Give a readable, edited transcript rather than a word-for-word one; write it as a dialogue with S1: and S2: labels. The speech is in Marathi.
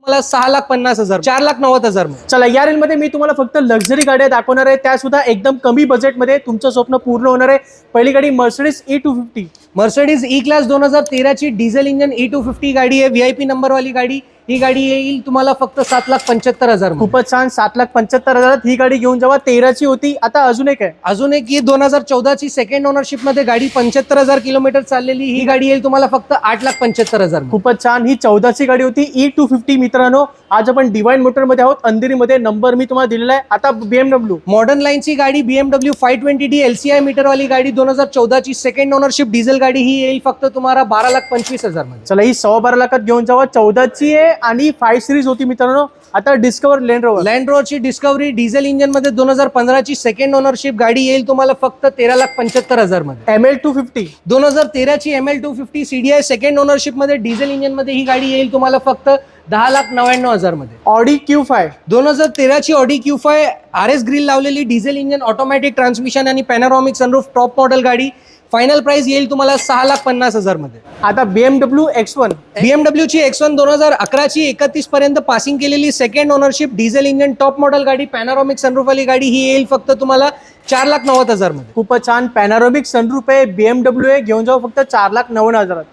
S1: मला 6,50,000 4,90,000 मध्ये.
S2: चला या रेंजमध्ये मी तुम्हाला फक्त लक्झरी गाड्या दाखवणार आहे, त्या सुद्धा एकदम कमी बजेटमध्ये तुमचं स्वप्न पूर्ण होणार आहे. पहिली गाडी Mercedes E250.
S1: Mercedes E class 2013 ची डिझेल इंजन E250 गाडी आहे, VIP नंबर वाली गाडी. ही गाडी येईल तुम्हाला फक्त 7,75,000.
S2: खूपच छान. 7,75,000 ही गाडी घेऊन जावा. 13 ची होती, आता अजून एक आहे.
S1: अजून एक ही 2014 ची सेकंड ओनरशिप मध्ये गाडी, 75,000 किलोमीटर चाललेली. ही गाडी येईल तुम्हाला फक्त 8,75,000.
S2: खूपच छान. ही 14 ची गाडी होती E250. मित्रांनो, आज आपण डिवाइन मोटर मध्ये आहोत, अंधेरीमध्ये. नंबर मी तुम्हाला दिलेला आहे. आता BMW
S1: मॉडर्न लाईनची गाडी BMW 520D LCI मीटर वाली गाडी, 2014 ची सेकंड ओनरशिप डिझेल गाडी. ही येईल फक्त तुम्हाला 12,25,000 मध्ये.
S2: चला ही 12.5 लाखात घेऊन जावा. 14 ची आहे आणि 5 सिरीज होती मित्रांनो. आता डिस्कवर लँड
S1: रोवरची डिस्कवरी डिझेल इंजन मध्ये 2015 ची सेकंड ओनरशिप गाडी येईल तुम्हाला फक्त 13,75,000 मध्ये.
S2: ML250
S1: 2013 ची ML250 CDI सेकंड ओनरशिप मध्ये डिझेल इंजन मध्ये. ही गाडी येईल तुम्हाला फक्त 10,99,000 मध्ये.
S2: ऑडी Q5
S1: 2013 ची ऑडी Q5 RS ग्रिल लावलेली डिझेल इंजन, ऑटोमॅटिक ट्रान्समिशन आणि पॅनोरॉमिक सनरूफ, टॉप मॉडेल गाडी. फायनल प्राइस येईल तुम्हाला 6,50,000 मध्ये.
S2: आता BMW X1
S1: BMW ची X1 2011 ची 31 पर्यंत पासिंग केलेली second ownership diesel engine, top model गाडी, पॅनोरॉमिक सनरूफ वाली गाडी. ही येईल फक्त तुम्हाला 4,90,000 मध्ये.
S2: खूपच छान. पॅनोरॉमिक सनरूफ आहे, BMW आहे, घेऊन जाऊ फक्त 4,90,000.